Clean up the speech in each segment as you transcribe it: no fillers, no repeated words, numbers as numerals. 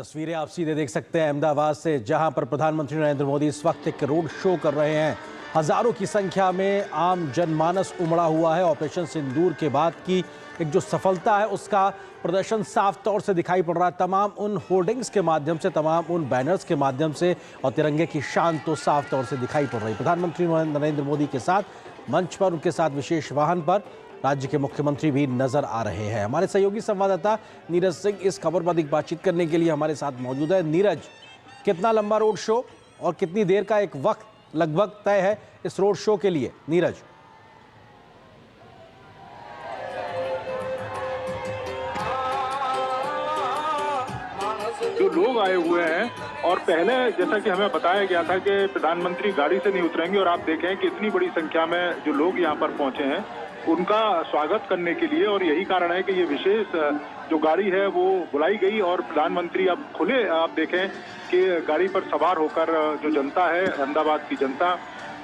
तस्वीरें आप सीधे देख सकते हैं अहमदाबाद से, जहां पर प्रधानमंत्री नरेंद्र मोदी इस वक्त एक रोड शो कर रहे हैं। हजारों की संख्या में आम जनमानस उमड़ा हुआ है। ऑपरेशन सिंदूर के बाद की एक जो सफलता है उसका प्रदर्शन साफ तौर से दिखाई पड़ रहा है। तमाम उन होर्डिंग्स के माध्यम से, तमाम उन बैनर्स के माध्यम से, और तिरंगे की शान तो साफ तौर से दिखाई पड़ रही है। प्रधानमंत्री नरेंद्र मोदी के साथ मंच पर, उनके साथ विशेष वाहन पर राज्य के मुख्यमंत्री भी नजर आ रहे हैं। हमारे सहयोगी संवाददाता नीरज सिंह इस खबर पर अधिक बातचीत करने के लिए हमारे साथ मौजूद है। नीरज, कितना लंबा रोड शो और कितनी देर का एक वक्त लगभग तय है इस रोड शो के लिए? नीरज, जो लोग आए हुए हैं, और पहले जैसा कि हमें बताया गया था कि प्रधानमंत्री गाड़ी से नहीं उतरेंगे, और आप देखें कि इतनी बड़ी संख्या में जो लोग यहाँ पर पहुंचे हैं उनका स्वागत करने के लिए, और यही कारण है कि ये विशेष जो गाड़ी है वो बुलाई गई। और प्रधानमंत्री अब खुले, आप देखें कि गाड़ी पर सवार होकर जो जनता है, अहमदाबाद की जनता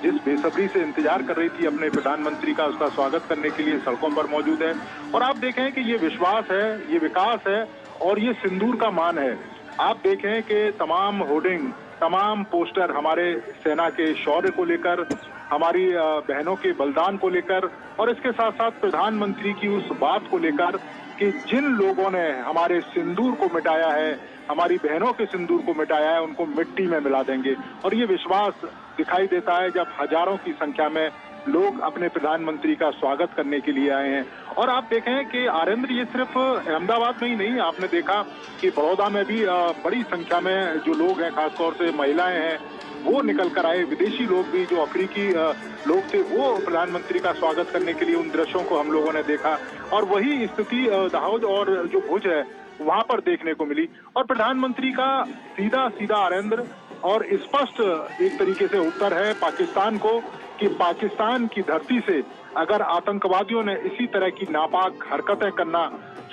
जिस बेसब्री से इंतजार कर रही थी अपने प्रधानमंत्री का, उसका स्वागत करने के लिए सड़कों पर मौजूद है। और आप देखें कि ये विश्वास है, ये विकास है, और ये सिंदूर का मान है। आप देखें कि तमाम होर्डिंग, तमाम पोस्टर हमारे सेना के शौर्य को लेकर, हमारी बहनों के बलिदान को लेकर, और इसके साथ साथ प्रधानमंत्री की उस बात को लेकर कि जिन लोगों ने हमारे सिंदूर को मिटाया है, हमारी बहनों के सिंदूर को मिटाया है, उनको मिट्टी में मिला देंगे। और ये विश्वास दिखाई देता है जब हजारों की संख्या में लोग अपने प्रधानमंत्री का स्वागत करने के लिए आए हैं। और आप देखें कि आरेंद्र, ये सिर्फ अहमदाबाद में ही नहीं, आपने देखा कि बड़ौदा में भी बड़ी संख्या में जो लोग हैं, खासतौर से महिलाएं हैं, वो निकल कर आए। विदेशी लोग भी, जो अफ्रीकी लोग थे, वो प्रधानमंत्री का स्वागत करने के लिए, उन दृश्यों को हम लोगों ने देखा। और वही स्थिति दाहोद और जो भुज है वहां पर देखने को मिली। और प्रधानमंत्री का सीधा सीधा आरेंद्र और स्पष्ट एक तरीके से उत्तर है पाकिस्तान को कि पाकिस्तान की धरती से अगर आतंकवादियों ने इसी तरह की नापाक हरकतें करना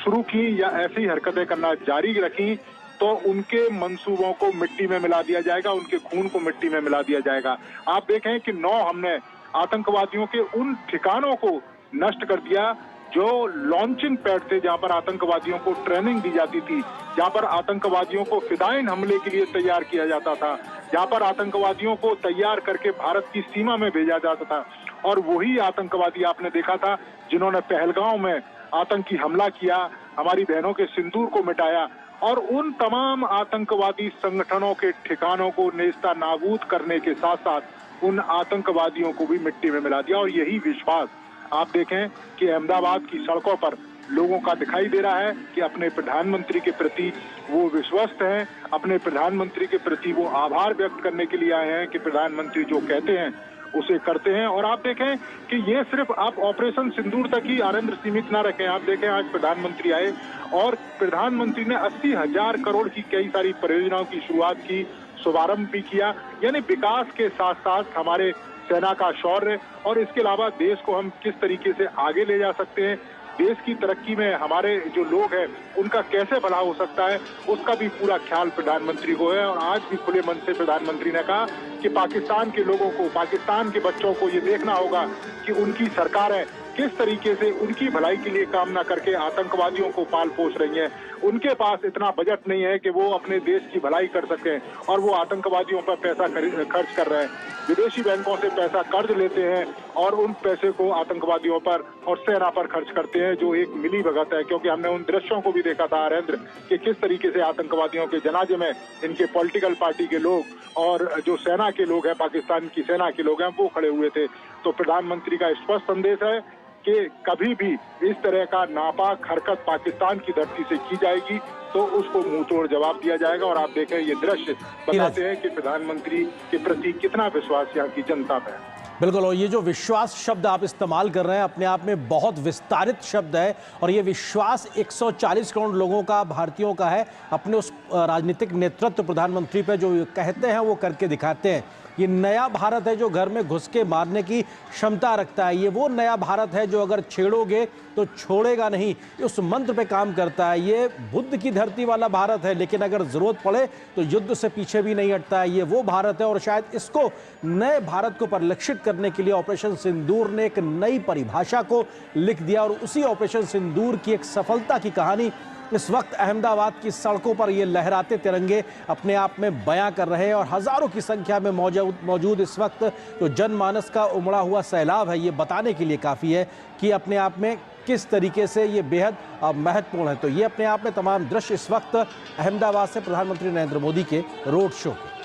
शुरू की या ऐसी हरकतें करना जारी रखी, तो उनके मंसूबों को मिट्टी में मिला दिया जाएगा, उनके खून को मिट्टी में मिला दिया जाएगा। आप देखें कि 9 हमने आतंकवादियों के उन ठिकानों को नष्ट कर दिया जो लॉन्चिंग पैड थे, जहां पर आतंकवादियों को ट्रेनिंग दी जाती थी, जहां पर आतंकवादियों को फिदायिन हमले के लिए तैयार किया जाता था, जहां पर आतंकवादियों को तैयार करके भारत की सीमा में भेजा जाता था। और वही आतंकवादी आपने देखा था जिन्होंने पहलगांव में आतंकी हमला किया, हमारी बहनों के सिंदूर को मिटाया, और उन तमाम आतंकवादी संगठनों के ठिकानों को नेस्ता नाबूद करने के साथ साथ उन आतंकवादियों को भी मिट्टी में मिला दिया। और यही विश्वास आप देखें कि अहमदाबाद की सड़कों पर लोगों का दिखाई दे रहा है कि अपने प्रधानमंत्री के प्रति वो विश्वस्त हैं, अपने प्रधानमंत्री के प्रति वो आभार व्यक्त करने के लिए आए हैं कि प्रधानमंत्री जो कहते हैं उसे करते हैं। और आप देखें कि ये सिर्फ आप ऑपरेशन सिंदूर तक ही आनंद सीमित ना रखें। आप देखें आज प्रधानमंत्री आए और प्रधानमंत्री ने 80,000 करोड़ की कई सारी परियोजनाओं की शुरुआत की, शुभारंभ भी किया। यानी विकास के साथ साथ हमारे सेना का शौर्य, और इसके अलावा देश को हम किस तरीके से आगे ले जा सकते हैं, देश की तरक्की में हमारे जो लोग हैं उनका कैसे भला हो सकता है, उसका भी पूरा ख्याल प्रधानमंत्री को है। और आज भी खुले मन से प्रधानमंत्री ने कहा कि पाकिस्तान के लोगों को, पाकिस्तान के बच्चों को ये देखना होगा कि उनकी सरकारें किस तरीके से उनकी भलाई के लिए काम ना करके आतंकवादियों को पाल पोस रही हैं। उनके पास इतना बजट नहीं है कि वो अपने देश की भलाई कर सकें, और वो आतंकवादियों पर पैसा खर्च कर रहे हैं, विदेशी बैंकों से पैसा कर्ज लेते हैं और उन पैसे को आतंकवादियों पर और सेना पर खर्च करते हैं, जो एक मिली भगत है। क्योंकि हमने उन दृश्यों को भी देखा था आरेंद्र कि किस तरीके से आतंकवादियों के जनाजे में इनके पॉलिटिकल पार्टी के लोग और जो सेना के लोग हैं, पाकिस्तान की सेना के लोग हैं, वो खड़े हुए थे। तो प्रधानमंत्री का स्पष्ट संदेश है कि कभी भी इस तरह का नापाक हरकत पाकिस्तान की धरती से की जाएगी तो उसको मुंह तोड़ जवाब दिया जाएगा। और आप देखें ये दृश्य बताते हैं कि प्रधानमंत्री के प्रति कितना विश्वास यहाँ की जनता में है। बिल्कुल, और ये जो विश्वास शब्द आप इस्तेमाल कर रहे हैं अपने आप में बहुत विस्तारित शब्द है, और ये विश्वास 140 करोड़ लोगों का, भारतीयों का है अपने उस राजनीतिक नेतृत्व प्रधानमंत्री पे जो कहते हैं वो करके दिखाते हैं। ये नया भारत है जो घर में घुस के मारने की क्षमता रखता है। ये वो नया भारत है जो अगर छेड़ोगे तो छोड़ेगा नहीं, उस मंत्र पे काम करता है। ये बुद्ध की धरती वाला भारत है, लेकिन अगर जरूरत पड़े तो युद्ध से पीछे भी नहीं हटता है। ये वो भारत है, और शायद इसको नए भारत को परिलक्षित करने के लिए ऑपरेशन सिंदूर ने एक नई परिभाषा को लिख दिया। और उसी ऑपरेशन सिंदूर की एक सफलता की कहानी इस वक्त अहमदाबाद की सड़कों पर ये लहराते तिरंगे अपने आप में बयां कर रहे हैं और हजारों की संख्या में मौजूद इस वक्त जो जनमानस का उमड़ा हुआ सैलाब है, ये बताने के लिए काफ़ी है कि अपने आप में किस तरीके से ये बेहद महत्वपूर्ण है। तो ये अपने आप में तमाम दृश्य इस वक्त अहमदाबाद से प्रधानमंत्री नरेंद्र मोदी के रोड शो के।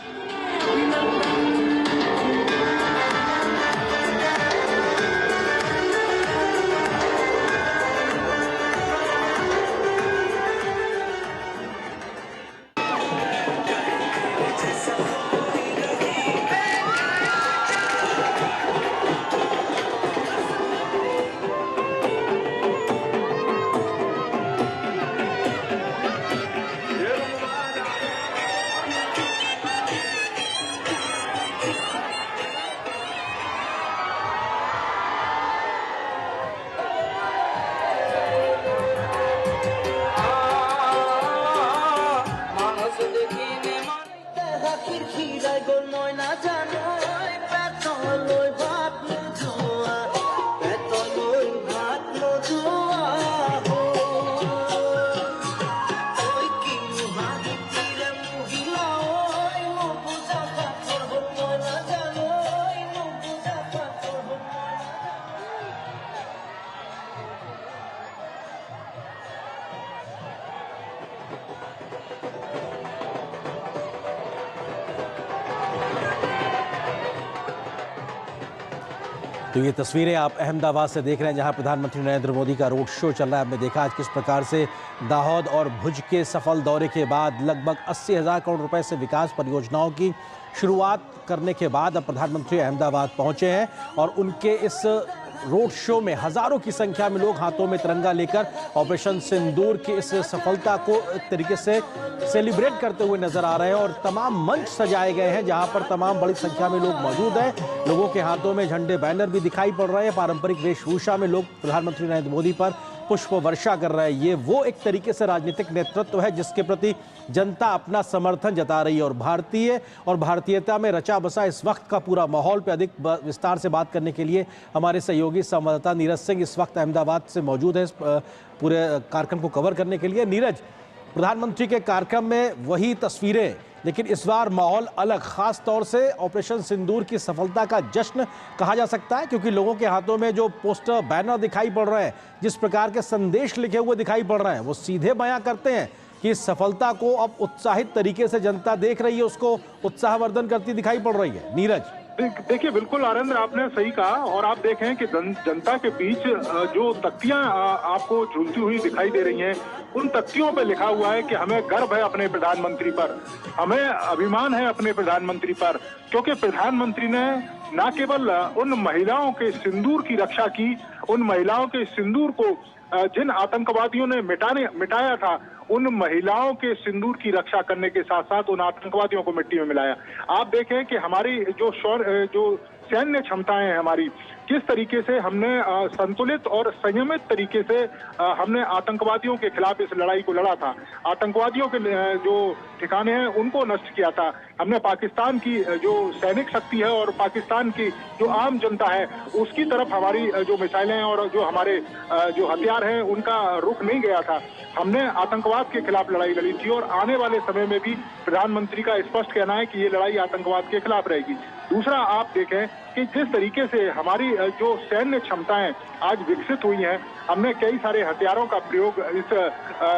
तो ये तस्वीरें आप अहमदाबाद से देख रहे हैं, जहां प्रधानमंत्री नरेंद्र मोदी का रोड शो चल रहा है। आपने देखा आज किस प्रकार से दाहोद और भुज के सफल दौरे के बाद लगभग 80,000 करोड़ रुपए से विकास परियोजनाओं की शुरुआत करने के बाद अब प्रधानमंत्री अहमदाबाद पहुंचे हैं और उनके इस रोड शो में हजारों की संख्या में लोग हाथों में तिरंगा लेकर ऑपरेशन सिंदूर की इस सफलता को एक तरीके से सेलिब्रेट करते हुए नजर आ रहे हैं और तमाम मंच सजाए गए हैं जहां पर तमाम बड़ी संख्या में लोग मौजूद हैं। लोगों के हाथों में झंडे बैनर भी दिखाई पड़ रहे हैं। पारंपरिक वेशभूषा में लोग प्रधानमंत्री नरेंद्र मोदी पर पुष्प वर्षा कर रहे हैं। ये वो एक तरीके से राजनीतिक नेतृत्व है जिसके प्रति जनता अपना समर्थन जता रही है और भारतीयता में रचा बसा इस वक्त का पूरा माहौल पे अधिक विस्तार से बात करने के लिए हमारे सहयोगी संवाददाता नीरज सिंह इस वक्त अहमदाबाद से मौजूद है पूरे कार्यक्रम को कवर करने के लिए। नीरज, प्रधानमंत्री के कार्यक्रम में वही तस्वीरें, लेकिन इस बार माहौल अलग, खास तौर से ऑपरेशन सिंदूर की सफलता का जश्न कहा जा सकता है क्योंकि लोगों के हाथों में जो पोस्टर बैनर दिखाई पड़ रहे हैं, जिस प्रकार के संदेश लिखे हुए दिखाई पड़ रहे हैं, वो सीधे बयां करते हैं कि इस सफलता को अब उत्साहित तरीके से जनता देख रही है, उसको उत्साहवर्धन करती दिखाई पड़ रही है। नीरज, देखिए, बिल्कुल आनंद, आपने सही कहा और आप देखें कि जनता के बीच जो तख्तियां आपको झूलती हुई दिखाई दे रही हैं, उन तख्तियों पे लिखा हुआ है कि हमें गर्व है अपने प्रधानमंत्री पर, हमें अभिमान है अपने प्रधानमंत्री पर, क्योंकि प्रधानमंत्री ने न केवल उन महिलाओं के सिंदूर की रक्षा की, उन महिलाओं के सिंदूर को जिन आतंकवादियों ने मिटाया था, उन महिलाओं के सिंदूर की रक्षा करने के साथ साथ उन आतंकवादियों को मिट्टी में मिलाया। आप देखें कि हमारी जो सैन्य क्षमताएं हैं हमारी, किस तरीके से हमने संतुलित और संयमित तरीके से हमने आतंकवादियों के खिलाफ इस लड़ाई को लड़ा था। आतंकवादियों के जो ठिकाने हैं उनको नष्ट किया था हमने। पाकिस्तान की जो सैनिक शक्ति है और पाकिस्तान की जो आम जनता है उसकी तरफ हमारी जो मिसाइलें और जो हमारे जो हथियार हैं उनका रुख नहीं गया था। हमने आतंकवाद के खिलाफ लड़ाई लड़ी थी और आने वाले समय में भी प्रधानमंत्री का स्पष्ट कहना है कि ये लड़ाई आतंकवाद के खिलाफ रहेगी। दूसरा, आप देखें कि जिस तरीके से हमारी जो सैन्य क्षमताएं आज विकसित हुई हैं, हमने कई सारे हथियारों का प्रयोग इस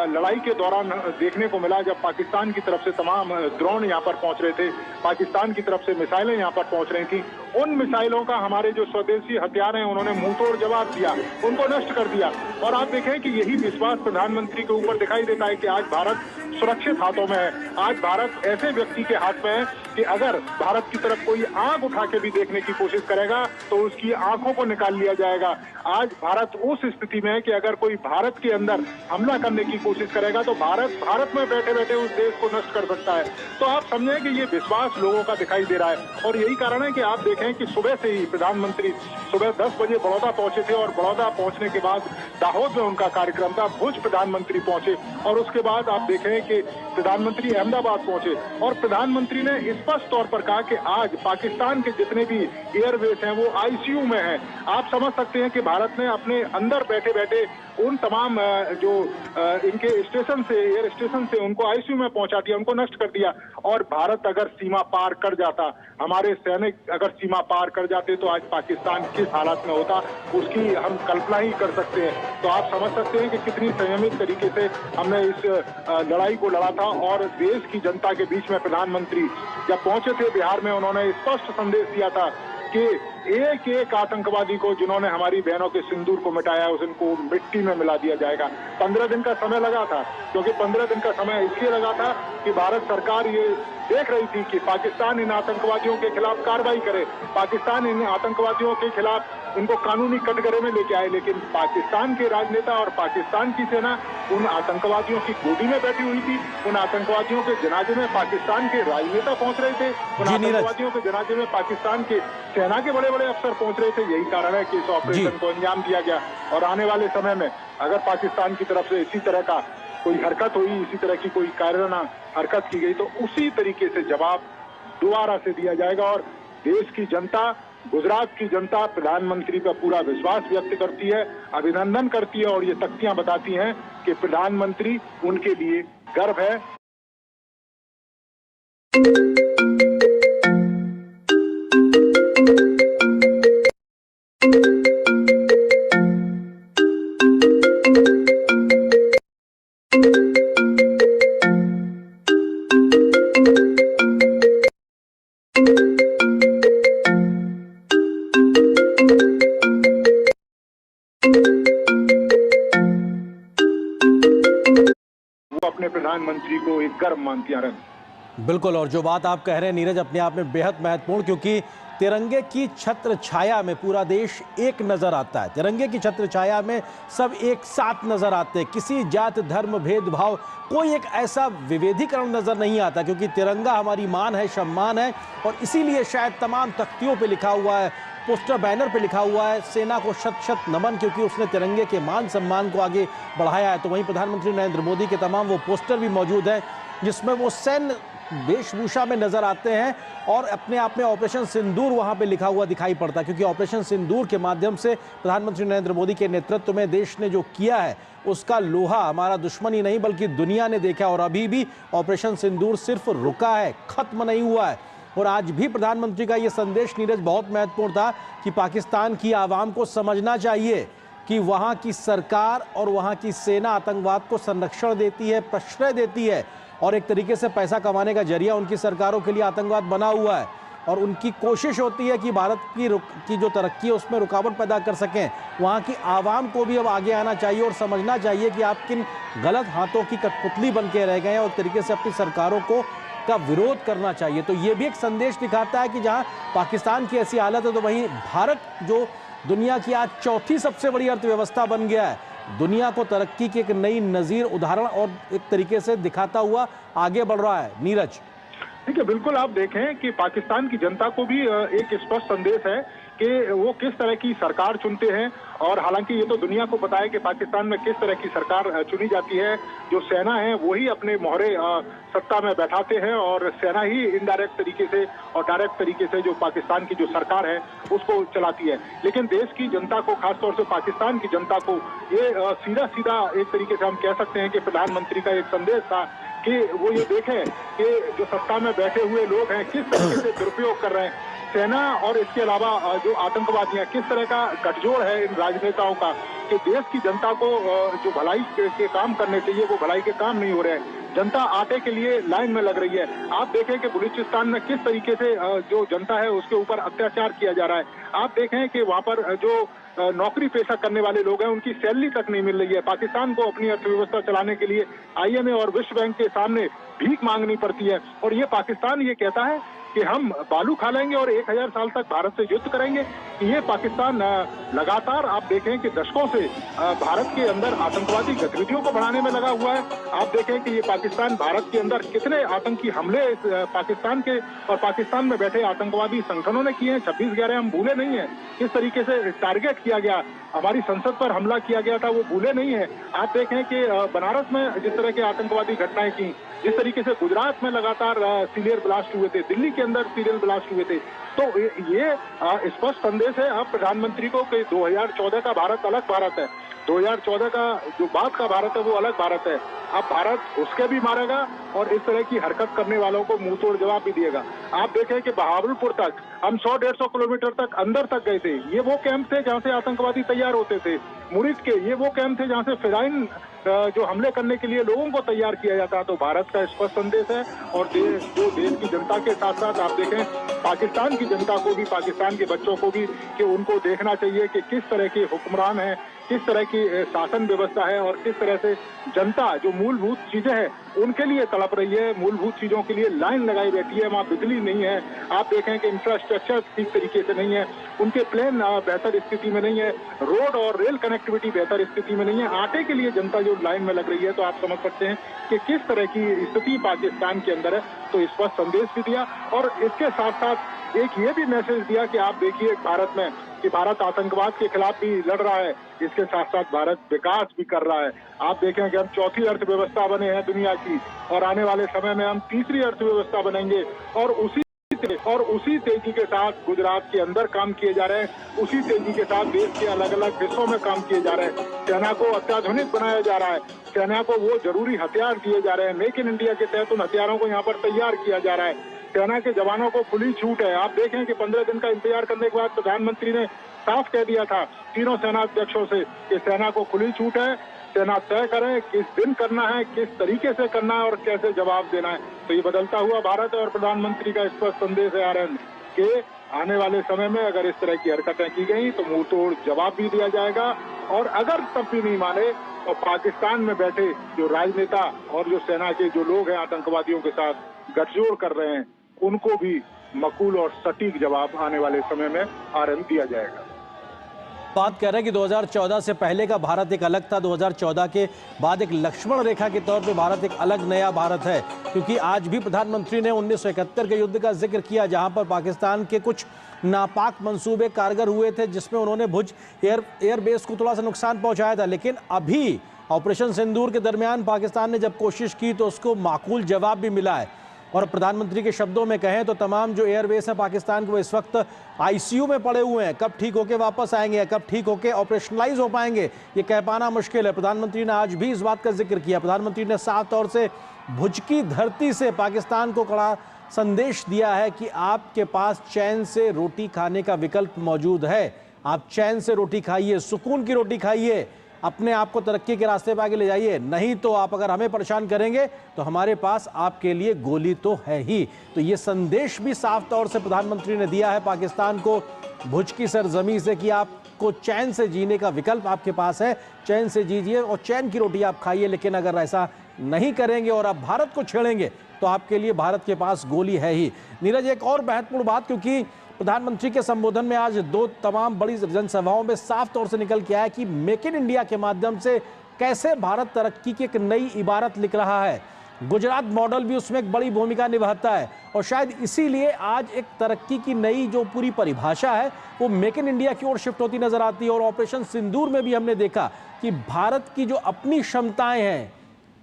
लड़ाई के दौरान देखने को मिला। जब पाकिस्तान की तरफ से तमाम ड्रोन यहाँ पर पहुंच रहे थे, पाकिस्तान की तरफ से मिसाइलें यहाँ पर पहुंच रही थी, उन मिसाइलों का हमारे जो स्वदेशी हथियार हैं उन्होंने मुंहतोड़ जवाब दिया, उनको नष्ट कर दिया। और आप देखें कि यही विश्वास प्रधानमंत्री के ऊपर दिखाई देता है कि आज भारत सुरक्षित हाथों में है। आज भारत ऐसे व्यक्ति के हाथ में है कि अगर भारत की तरफ कोई आंख उठा के भी देखने की कोशिश करेगा तो उसकी आंखों को निकाल लिया जाएगा। आज भारत उस स्थिति में है कि अगर कोई भारत के अंदर हमला करने की कोशिश करेगा तो भारत में बैठे बैठे उस देश को नष्ट कर सकता है। तो आप समझें कि ये विश्वास लोगों का दिखाई दे रहा है और यही कारण है कि आप देखें देखें कि सुबह से ही प्रधानमंत्री सुबह 10 बजे बड़ौदा पहुंचे थे और बड़ौदा पहुंचने के बाद दाहोद में उनका कार्यक्रम था, भुज प्रधानमंत्री पहुंचे और उसके बाद आप देखें कि प्रधानमंत्री अहमदाबाद पहुंचे और प्रधानमंत्री ने स्पष्ट तौर पर कहा कि आज पाकिस्तान के जितने भी एयरवेज हैं वो आईसीयू में हैं। आप समझ सकते हैं कि भारत ने अपने अंदर बैठे बैठे उन तमाम जो इनके स्टेशन से एयर स्टेशन से उनको आईसीयू में पहुंचा दिया, उनको नष्ट कर दिया। और भारत अगर सीमा पार कर जाता, हमारे सैनिक अगर सीमा पार कर जाते तो आज पाकिस्तान किस हालत में होता उसकी हम कल्पना ही कर सकते हैं। तो आप समझ सकते हैं कि कितनी संयमित तरीके से हमने इस लड़ाई को लड़ा था। और देश की जनता के बीच में प्रधानमंत्री जब पहुंचे थे बिहार में, उन्होंने स्पष्ट संदेश दिया था कि एक एक आतंकवादी को जिन्होंने हमारी बहनों के सिंदूर को मिटाया उनको मिट्टी में मिला दिया जाएगा। 15 दिन का समय लगा था, क्योंकि 15 दिन का समय इसलिए लगा था कि भारत सरकार ये देख रही थी कि पाकिस्तान इन आतंकवादियों के खिलाफ कार्रवाई करे, पाकिस्तान इन आतंकवादियों के खिलाफ उनको कानूनी कटघरे में लेके आए। लेकिन पाकिस्तान के राजनेता और पाकिस्तान की सेना उन आतंकवादियों की गोदी में बैठी हुई थी। उन आतंकवादियों के जनाजे में पाकिस्तान के राजनेता पहुंच रहे थे, उन आतंकवादियों के जनाजे में पाकिस्तान के सेना के बड़े बड़े अफसर पहुंच रहे थे। यही कारण है कि इस ऑपरेशन को अंजाम दिया गया। और आने वाले समय में अगर पाकिस्तान की तरफ से इसी तरह का कोई हरकत हुई, इसी तरह की कोई कायराना हरकत की गई तो उसी तरीके से जवाब दोबारा से दिया जाएगा। और देश की जनता, गुजरात की जनता प्रधानमंत्री पर पूरा विश्वास व्यक्त करती है, अभिनंदन करती है और ये तख्तियां बताती हैं कि प्रधानमंत्री उनके लिए गर्व है। अपने प्रधानमंत्री को एक गर्व मानती हैं। बिल्कुल, और जो बात आप कह रहे हैं नीरज अपने आप में बेहद महत्वपूर्ण, क्योंकि तिरंगे की छत्र छाया में पूरा देश एक नजर आता है। तिरंगे की छत्र छाया में सब एक साथ नजर आते हैं, किसी जात धर्म भेदभाव कोई एक ऐसा विभेदीकरण नजर नहीं आता, क्योंकि तिरंगा हमारी मान है, सम्मान है। और इसीलिए शायद तमाम तख्तियों पे लिखा हुआ है, पोस्टर बैनर पे लिखा हुआ है सेना को शत शत नमन, क्योंकि उसने तिरंगे के मान सम्मान को आगे बढ़ाया है। तो वहीं प्रधानमंत्री नरेंद्र मोदी के तमाम वो पोस्टर भी मौजूद हैं जिसमें वो सैन्य वेशभूषा में नजर आते हैं और अपने आप में ऑपरेशन सिंदूर वहां पे लिखा हुआ दिखाई पड़ता है, क्योंकि ऑपरेशन सिंदूर के माध्यम से प्रधानमंत्री नरेंद्र मोदी के नेतृत्व में देश ने जो किया है उसका लोहा हमारा दुश्मन ही नहीं बल्कि दुनिया ने देखा। और अभी भी ऑपरेशन सिंदूर सिर्फ रुका है, खत्म नहीं हुआ है। और आज भी प्रधानमंत्री का ये संदेश नीरज बहुत महत्वपूर्ण था कि पाकिस्तान की आवाम को समझना चाहिए कि वहाँ की सरकार और वहाँ की सेना आतंकवाद को संरक्षण देती है, प्रश्रय देती है और एक तरीके से पैसा कमाने का जरिया उनकी सरकारों के लिए आतंकवाद बना हुआ है। और उनकी कोशिश होती है कि भारत की जो तरक्की है उसमें रुकावट पैदा कर सकें। वहाँ की आवाम को भी अब आगे आना चाहिए और समझना चाहिए कि आप किन गलत हाथों की कठपुतली बन के रह गए हैं और एक तरीके से अपनी सरकारों का विरोध करना चाहिए। तो ये भी एक संदेश दिखाता है कि जहाँ पाकिस्तान की ऐसी हालत है तो वहीं भारत जो दुनिया की आज चौथी सबसे बड़ी अर्थव्यवस्था बन गया है, दुनिया को तरक्की की एक नई नज़ीर उदाहरण और एक तरीके से दिखाता हुआ आगे बढ़ रहा है। नीरज, ठीक है, बिल्कुल आप देखें कि पाकिस्तान की जनता को भी एक स्पष्ट संदेश है कि वो किस तरह की सरकार चुनते हैं। और हालांकि ये तो दुनिया को पता है कि पाकिस्तान में किस तरह की सरकार चुनी जाती है। जो सेना है वही अपने मोहरे सत्ता में बैठाते हैं और सेना ही इनडायरेक्ट तरीके से और डायरेक्ट तरीके से जो पाकिस्तान की जो सरकार है उसको चलाती है। लेकिन देश की जनता को, खासतौर से पाकिस्तान की जनता को ये सीधा सीधा एक तरीके से हम कह सकते हैं कि प्रधानमंत्री का एक संदेश था कि वो ये देखें कि जो सत्ता में बैठे हुए लोग हैं किस तरीके से दुरुपयोग कर रहे हैं। सेना और इसके अलावा जो आतंकवादी हैं, किस तरह का गठजोड़ है इन राजनेताओं का कि देश की जनता को जो भलाई के काम करने चाहिए वो भलाई के काम नहीं हो रहे हैं। जनता आटे के लिए लाइन में लग रही है। आप देखें कि बलूचिस्तान में किस तरीके से जो जनता है उसके ऊपर अत्याचार किया जा रहा है। आप देखें कि वहां पर जो नौकरी पेशा करने वाले लोग हैं उनकी सैलरी तक नहीं मिल रही है। पाकिस्तान को अपनी अर्थव्यवस्था चलाने के लिए IMF और विश्व बैंक के सामने भीख मांगनी पड़ती है। और ये पाकिस्तान ये कहता है कि हम बालू खा लेंगे और 1000 साल तक भारत से युद्ध करेंगे। ये पाकिस्तान लगातार आप देखें कि दशकों से भारत के अंदर आतंकवादी गतिविधियों को बढ़ाने में लगा हुआ है। आप देखें कि ये पाकिस्तान भारत के अंदर कितने आतंकी हमले पाकिस्तान के और पाकिस्तान में बैठे आतंकवादी संगठनों ने किए हैं। 26/11 हम भूले नहीं है, किस तरीके से टारगेट किया गया, हमारी संसद पर हमला किया गया था, वो भूले नहीं है। आप देखें कि बनारस में जिस तरह के आतंकवादी घटनाएं की, जिस तरीके से गुजरात में लगातार सीरियल ब्लास्ट हुए थे, दिल्ली के अंदर सीरियल ब्लास्ट हुए थे, तो ये स्पष्ट संदेश है अब प्रधानमंत्री को कि 2014 का भारत अलग भारत है, 2014 का जो बाद का भारत है वो अलग भारत है। अब भारत उसके भी मारेगा और इस तरह की हरकत करने वालों को मुंह तोड़ जवाब भी देगा। आप देखें कि बहावलपुर तक हम 100-150 किलोमीटर तक अंदर तक गए थे, ये वो कैंप थे जहां से आतंकवादी तैयार होते थे। मुरीद के ये वो कैंप थे जहां से फिदाइन जो हमले करने के लिए लोगों को तैयार किया जाता। तो भारत का स्पष्ट संदेश है और देश की जनता के साथ साथ आप देखें पाकिस्तान की जनता को भी, पाकिस्तान के बच्चों को भी, कि उनको देखना चाहिए कि किस तरह के हुक्मरान हैं, किस तरह की शासन व्यवस्था है और किस तरह से जनता जो मूलभूत चीजें हैं उनके लिए तड़प रही है, मूलभूत चीजों के लिए लाइन लगाई बैठी है। वहाँ बिजली नहीं है, आप देखें कि इंफ्रास्ट्रक्चर ठीक तरीके से नहीं है, उनके प्लेन बेहतर स्थिति में नहीं है, रोड और रेल कनेक्टिविटी बेहतर स्थिति में नहीं है। आटे के लिए जनता जो लाइन में लग रही है, तो आप समझ सकते हैं कि किस तरह की स्थिति पाकिस्तान के अंदर है। तो इस पर संदेश भी दिया और इसके साथ साथ एक ये भी मैसेज दिया कि आप देखिए भारत में कि भारत आतंकवाद के खिलाफ भी लड़ रहा है, इसके साथ साथ भारत विकास भी कर रहा है। आप देखें कि हम चौथी अर्थव्यवस्था बने हैं दुनिया की और आने वाले समय में हम तीसरी अर्थव्यवस्था बनेंगे और उसी तेजी के साथ गुजरात के अंदर काम किए जा रहे हैं, उसी तेजी के साथ देश के अलग अलग हिस्सों में काम किए जा रहे हैं। सेना को अत्याधुनिक बनाया जा रहा है, सेना को वो जरूरी हथियार दिए जा रहे हैं, मेक इन इंडिया के तहत उन हथियारों को यहाँ पर तैयार किया जा रहा है। सेना के जवानों को खुली छूट है। आप देखें कि 15 दिन का इंतजार करने के बाद प्रधानमंत्री ने साफ कह दिया था तीनों सेनाध्यक्षों से कि सेना को खुली छूट है, सेना तय करे किस दिन करना है, किस तरीके से करना है और कैसे जवाब देना है। तो ये बदलता हुआ भारत है और प्रधानमंत्री का स्पष्ट संदेश है आनंद कि आने वाले समय में अगर इस तरह की हरकतें की गई तो मुंह तोड़ जवाब भी दिया जाएगा और अगर तब भी नहीं माने तो पाकिस्तान में बैठे जो राजनेता और जो सेना के जो लोग हैं आतंकवादियों के साथ गठजोड़ कर रहे हैं उनको भी मकूल और सटीक जवाब आने वाले समय में आरंभ दिया जाएगा। बात कर रहे हैं कि 2014 से पहले का भारत एक अलग था, 2014 के बाद एक लक्ष्मण रेखा के तौर पे भारत एक अलग नया भारत है, क्योंकि आज भी प्रधानमंत्री ने 1971 के युद्ध का जिक्र किया जहां पर पाकिस्तान के कुछ नापाक मंसूबे कारगर हुए थे जिसमें उन्होंने भुज एयरबेस को थोड़ा सा नुकसान पहुंचाया था। लेकिन अभी ऑपरेशन सिंदूर के दरमियान पाकिस्तान ने जब कोशिश की तो उसको माकूल जवाब भी मिला है। और प्रधानमंत्री के शब्दों में कहें तो तमाम जो एयरबेस हैं पाकिस्तान के वो इस वक्त आईसीयू में पड़े हुए हैं, कब ठीक होके वापस आएंगे, कब ठीक होके ऑपरेशनलाइज हो पाएंगे ये कह पाना मुश्किल है। प्रधानमंत्री ने आज भी इस बात का जिक्र किया। प्रधानमंत्री ने साफ तौर से भुज की धरती से पाकिस्तान को कड़ा संदेश दिया है कि आपके पास चैन से रोटी खाने का विकल्प मौजूद है, आप चैन से रोटी खाइए, सुकून की रोटी खाइए, अपने आप को तरक्की के रास्ते पर आगे ले जाइए, नहीं तो आप अगर हमें परेशान करेंगे तो हमारे पास आपके लिए गोली तो है ही। तो ये संदेश भी साफ तौर से प्रधानमंत्री ने दिया है पाकिस्तान को भुज की सरजमी से कि आपको चैन से जीने का विकल्प आपके पास है, चैन से जीजिए और चैन की रोटी आप खाइए। लेकिन अगर ऐसा नहीं करेंगे और आप भारत को छेड़ेंगे तो आपके लिए भारत के पास गोली है ही। नीरज, एक और महत्वपूर्ण बात, क्योंकि प्रधानमंत्री के संबोधन में आज दो तमाम बड़ी जनसभाओं में साफ तौर से निकल के आया कि मेक इन इंडिया के माध्यम से कैसे भारत तरक्की की एक नई इबारत लिख रहा है। गुजरात मॉडल भी उसमें एक बड़ी भूमिका निभाता है और शायद इसीलिए आज एक तरक्की की नई जो पूरी परिभाषा है वो मेक इन इंडिया की ओर शिफ्ट होती नजर आती है। और ऑपरेशन सिंदूर में भी हमने देखा कि भारत की जो अपनी क्षमताएं हैं,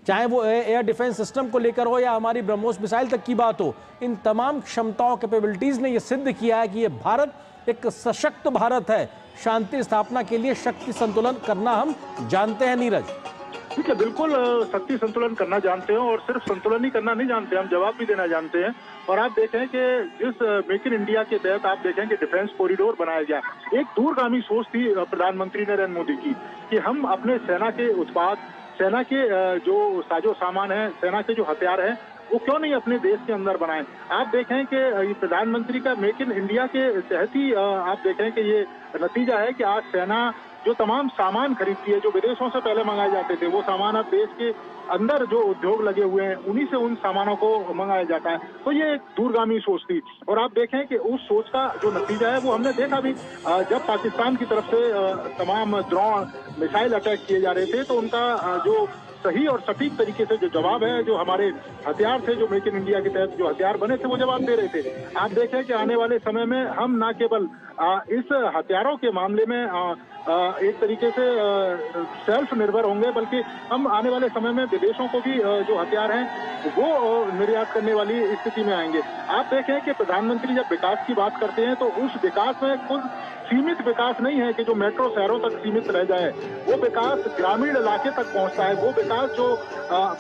चाहे वो एयर डिफेंस सिस्टम को लेकर हो या हमारी ब्रह्मोस मिसाइल तक की बात हो, इन तमाम क्षमताओं कैपेबिलिटीज ने यह सिद्ध किया है कि ये भारत एक सशक्त भारत है। शांति स्थापना के लिए शक्ति संतुलन करना हम जानते हैं। नीरज, ठीक है, बिल्कुल शक्ति संतुलन करना जानते हैं और सिर्फ संतुलन ही करना नहीं जानते, हम जवाब भी देना जानते हैं। और आप देखें कि जिस मेक इन इंडिया के तहत आप देखें कि डिफेंस कॉरिडोर बनाया गया, एक दूरगामी सोच थी प्रधानमंत्री नरेंद्र मोदी की कि हम अपने सेना के उत्पाद, सेना के जो साजो सामान है, सेना के जो हथियार हैं वो क्यों नहीं अपने देश के अंदर बनाएं। आप देखें कि प्रधानमंत्री का मेक इन इंडिया के तहत ही आप देखें कि ये नतीजा है कि आज सेना जो तमाम सामान खरीदती है, जो विदेशों से पहले मंगाए जाते थे, वो सामान अब देश के अंदर जो उद्योग लगे हुए हैं उन्हीं से उन सामानों को मंगाया जाता है। तो ये एक दूरगामी सोच थी और आप देखें कि उस सोच का जो नतीजा है वो हमने देखा भी जब पाकिस्तान की तरफ से तमाम ड्रोन मिसाइल अटैक किए जा रहे थे तो उनका जो सही और सटीक तरीके से जो जवाब है, जो हमारे हथियार थे, जो मेक इन इंडिया के तहत जो हथियार बने थे, वो जवाब दे रहे थे। आप देखें कि आने वाले समय में हम न केवल इस हथियारों के मामले में एक तरीके से सेल्फ निर्भर होंगे, बल्कि हम आने वाले समय में विदेशों को भी जो हथियार हैं वो निर्यात करने वाली स्थिति में आएंगे। आप देखें कि प्रधानमंत्री जब विकास की बात करते हैं तो उस विकास में कुछ सीमित विकास नहीं है कि जो मेट्रो शहरों तक सीमित रह जाए, वो विकास ग्रामीण इलाके तक पहुंचता है, वो विकास जो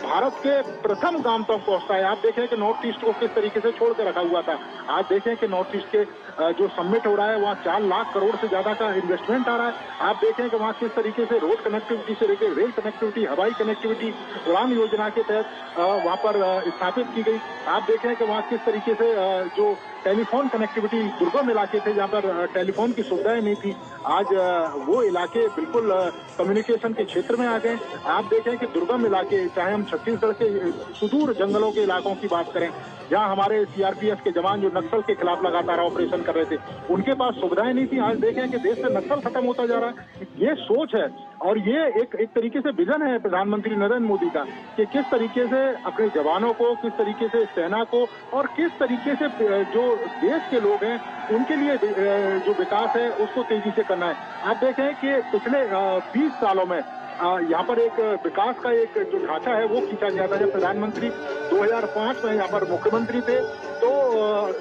भारत के प्रथम गांव तक पहुंचता है। आप देखें कि नॉर्थ ईस्ट को किस तरीके से छोड़ कर रखा हुआ था। आज देखें कि नॉर्थ ईस्ट के जो समिट हो रहा है वहाँ 4 लाख करोड़ से ज्यादा का इन्वेस्टमेंट आ रहा है। आप देखें कि वहाँ किस तरीके से रोड कनेक्टिविटी से लेकर रेल कनेक्टिविटी, हवाई कनेक्टिविटी उड़ान योजना के तहत वहाँ पर स्थापित की गई। आप देखें कि वहाँ किस तरीके से जो टेलीफोन कनेक्टिविटी, दुर्गम इलाके थे जहाँ पर टेलीफोन की सुविधाएं नहीं थी, आज वो इलाके बिल्कुल कम्युनिकेशन के क्षेत्र में आ गए। आप देखें कि दुर्गम इलाके, चाहे हम छत्तीसगढ़ के सुदूर जंगलों के इलाकों की बात करें, जहां हमारे सीआरपीएफ के जवान जो नक्सल के खिलाफ लगातार ऑपरेशन कर रहे थे, उनके पास सुविधाएं नहीं थी। आज देखें कि देश से नक्सल खत्म होता जा रहा है। ये सोच है और ये एक तरीके से विजन है प्रधानमंत्री नरेंद्र मोदी का कि किस तरीके से अपने जवानों को, किस तरीके से सेना को और किस तरीके से जो देश के लोग हैं उनके लिए जो विकास है उसको तेजी से करना है। आप देखें कि पिछले 20 सालों में यहाँ पर एक विकास का एक जो ढांचा है वो खींचा गया था। जब प्रधानमंत्री 2005 में यहाँ पर मुख्यमंत्री थे तो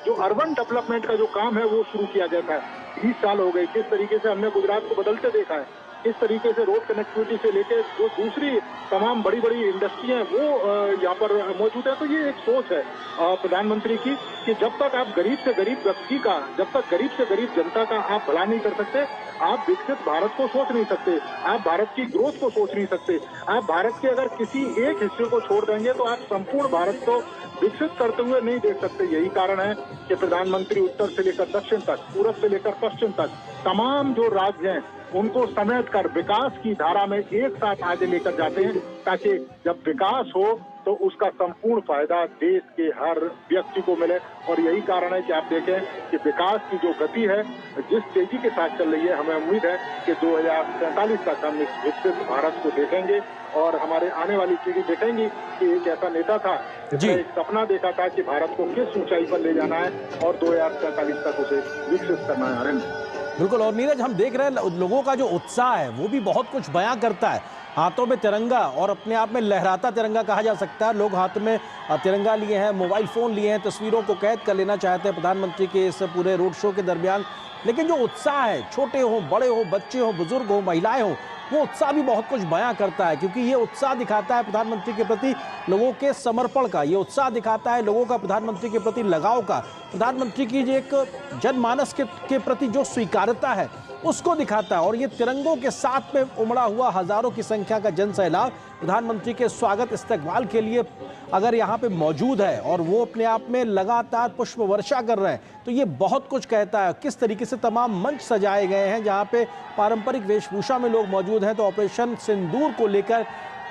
जो अर्बन डेवलपमेंट का जो काम है वो शुरू किया गया था। 20 साल हो गए, किस तरीके से हमने गुजरात को बदलते देखा है, इस तरीके से रोड कनेक्टिविटी से लेकर जो दूसरी तमाम बड़ी बड़ी इंडस्ट्री हैं वो यहाँ पर मौजूद है। तो ये एक सोच है प्रधानमंत्री की कि जब तक आप गरीब से गरीब व्यक्ति का, जब तक गरीब से गरीब जनता का आप भला नहीं कर सकते, आप विकसित भारत को सोच नहीं सकते, आप भारत की ग्रोथ को सोच नहीं सकते। आप भारत के अगर किसी एक हिस्से को छोड़ देंगे तो आप संपूर्ण भारत को विकसित करते हुए नहीं देख सकते। यही कारण है कि प्रधानमंत्री उत्तर से लेकर दक्षिण तक, पूरब से लेकर पश्चिम तक तमाम जो राज्य हैं उनको समेट कर विकास की धारा में एक साथ आगे लेकर जाते हैं, ताकि जब विकास हो तो उसका संपूर्ण फायदा देश के हर व्यक्ति को मिले। और यही कारण है कि आप देखें कि विकास की जो गति है, जिस तेजी के साथ चल रही है, हमें उम्मीद है कि 2047 तक हम इस विकसित भारत को देखेंगे और हमारे आने वाली पीढ़ी देखेंगी कि एक ऐसा नेता था जिसने एक सपना देखा था कि भारत को किस ऊंचाई पर ले जाना है और 2047 तक उसे विकसित करना है। आनंद बिल्कुल। और नीरज, हम देख रहे हैं लोगों का जो उत्साह है वो भी बहुत कुछ बयां करता है। हाथों में तिरंगा और अपने आप में लहराता तिरंगा कहा जा सकता है। लोग हाथ में तिरंगा लिए हैं, मोबाइल फोन लिए हैं, तस्वीरों को कैद कर लेना चाहते हैं प्रधानमंत्री के इस पूरे रोड शो के दरमियान। लेकिन जो उत्साह है, छोटे हो, बड़े हो, बच्चे हो, बुजुर्ग हो, महिलाएं हो, वो उत्साह भी बहुत कुछ बयां करता है, क्योंकि ये उत्साह दिखाता है प्रधानमंत्री के प्रति लोगों के समर्पण का, ये उत्साह दिखाता है लोगों का प्रधानमंत्री के प्रति लगाव का, प्रधानमंत्री की जो एक जनमानस के प्रति जो स्वीकार्यता है उसको दिखाता है। और ये तिरंगों के साथ में उमड़ा हुआ हजारों की संख्या का जन सैलाब प्रधानमंत्री के स्वागत इस्तकबाल के लिए अगर यहाँ पे मौजूद है और वो अपने आप में लगातार पुष्प वर्षा कर रहे हैं, तो ये बहुत कुछ कहता है। किस तरीके से तमाम मंच सजाए गए हैं जहाँ पे पारंपरिक वेशभूषा में लोग मौजूद हैं, तो ऑपरेशन सिंदूर को लेकर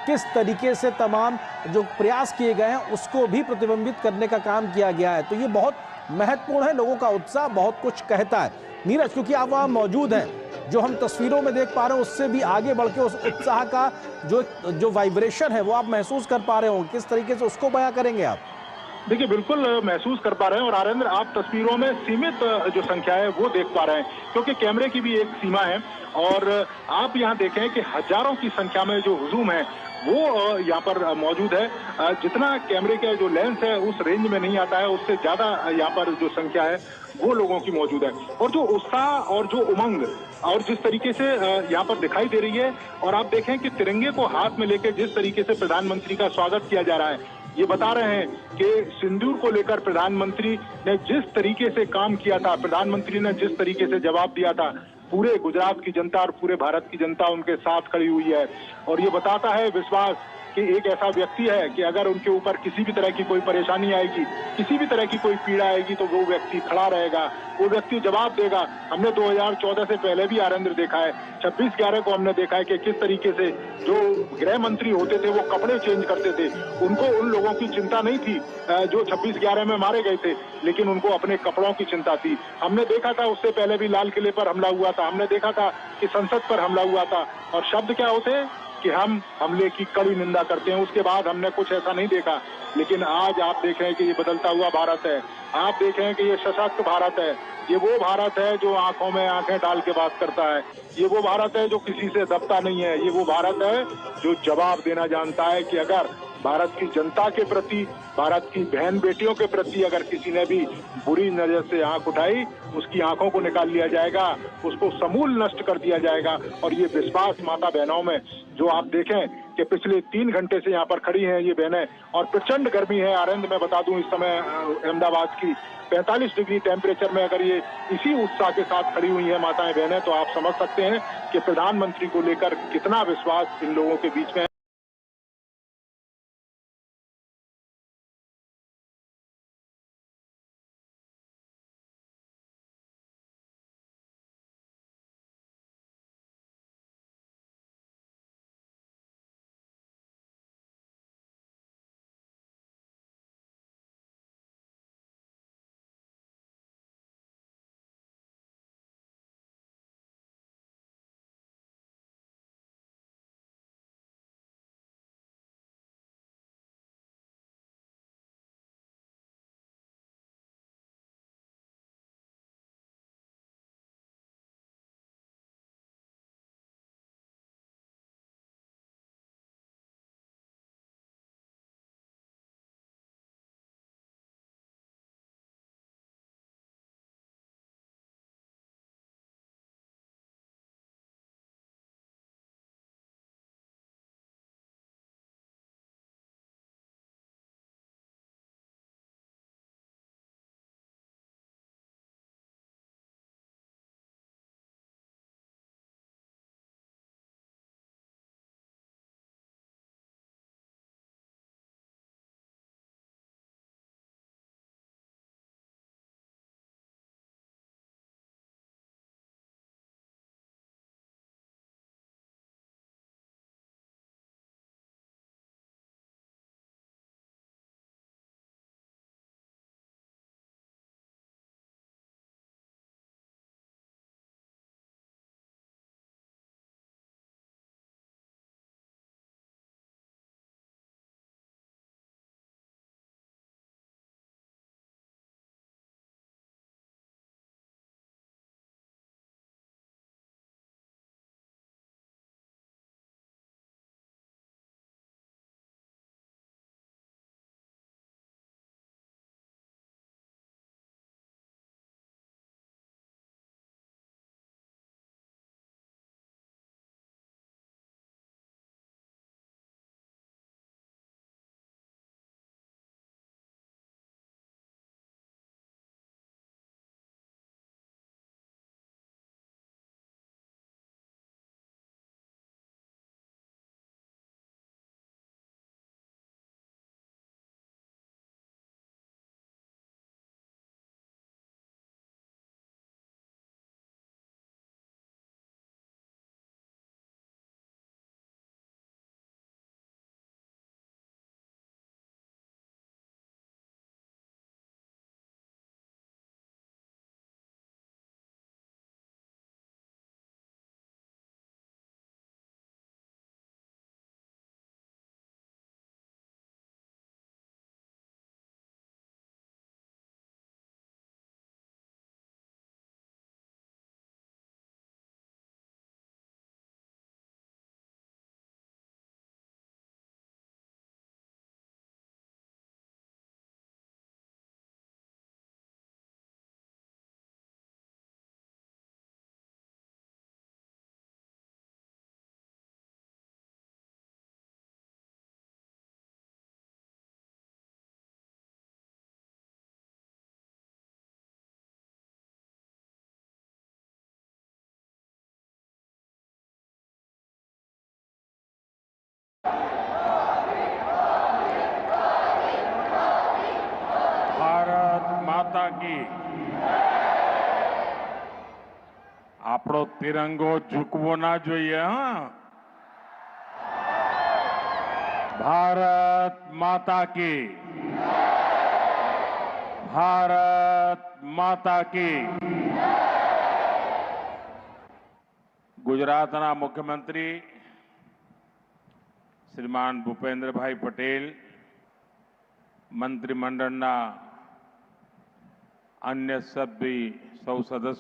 किस तरीके से तमाम जो प्रयास किए गए हैं उसको भी प्रतिबिंबित करने का काम किया गया है। तो ये बहुत महत्वपूर्ण है, लोगों का उत्साह बहुत कुछ कहता है। नीरज, क्योंकि आप वहाँ मौजूद हैं, जो हम तस्वीरों में देख पा रहे हैं उससे भी आगे बढ़ के उस उत्साह का जो वाइब्रेशन है वो आप महसूस कर पा रहे हो, किस तरीके से उसको बयां करेंगे आप? देखिए, बिल्कुल महसूस कर पा रहे हैं। और आरेंद्र, आप तस्वीरों में सीमित जो संख्या है वो देख पा रहे हैं, क्योंकि कैमरे की भी एक सीमा है। और आप यहाँ देखें कि हजारों की संख्या में जो हुजूम है वो यहाँ पर मौजूद है। जितना कैमरे का जो लेंस है उस रेंज में नहीं आता है, उससे ज्यादा यहाँ पर जो संख्या है वो लोगों की मौजूद है। और जो उत्साह और जो उमंग और जिस तरीके से यहाँ पर दिखाई दे रही है, और आप देखें कि तिरंगे को हाथ में लेकर जिस तरीके से प्रधानमंत्री का स्वागत किया जा रहा है, ये बता रहे हैं कि सिंदूर को लेकर प्रधानमंत्री ने जिस तरीके से काम किया था, प्रधानमंत्री ने जिस तरीके से जवाब दिया था, पूरे गुजरात की जनता और पूरे भारत की जनता उनके साथ खड़ी हुई है। और ये बताता है विश्वास कि एक ऐसा व्यक्ति है कि अगर उनके ऊपर किसी भी तरह की कोई परेशानी आएगी, किसी भी तरह की कोई पीड़ा आएगी, तो वो व्यक्ति खड़ा रहेगा, वो व्यक्ति जवाब देगा। हमने 2014 से पहले भी आरंद्र देखा है, 26/11 को हमने देखा है कि किस तरीके से जो गृह मंत्री होते थे वो कपड़े चेंज करते थे। उनको उन लोगों की चिंता नहीं थी जो 26/11 में मारे गए थे, लेकिन उनको अपने कपड़ों की चिंता थी। हमने देखा था उससे पहले भी लाल किले पर हमला हुआ था, हमने देखा था कि संसद पर हमला हुआ था, और शब्द क्या होते हैं कि हम हमले की कड़ी निंदा करते हैं। उसके बाद हमने कुछ ऐसा नहीं देखा। लेकिन आज आप देख रहे हैं कि ये बदलता हुआ भारत है, आप देख रहे हैं कि ये सशक्त भारत है, ये वो भारत है जो आंखों में आंखें डाल के बात करता है, ये वो भारत है जो किसी से दबता नहीं है, ये वो भारत है जो जवाब देना जानता है कि अगर भारत की जनता के प्रति, भारत की बहन बेटियों के प्रति अगर किसी ने भी बुरी नजर से आंख उठाई, उसकी आंखों को निकाल लिया जाएगा, उसको समूल नष्ट कर दिया जाएगा। और ये विश्वास माता बहनों में जो आप देखें कि पिछले 3 घंटे से यहाँ पर खड़ी हैं ये बहनें, और प्रचंड गर्मी है। आनंद मैं बता दूं इस समय अहमदाबाद की 45 डिग्री टेम्परेचर में अगर ये इसी उत्साह के साथ खड़ी हुई है माताएं बहनें, तो आप समझ सकते हैं कि प्रधानमंत्री को लेकर कितना विश्वास इन लोगों के बीच में है। માતા કી આપણો તિરંગો ઝૂકવો ના જોઈએ હા ભારત માતા की ભારત માતા की ગુજરાતના મુખ્યમંત્રી શ્રીમાન ભૂપેન્દ્રભાઈ પટેલ મંત્રીમંડળના अन्य सभी सौ सदस्य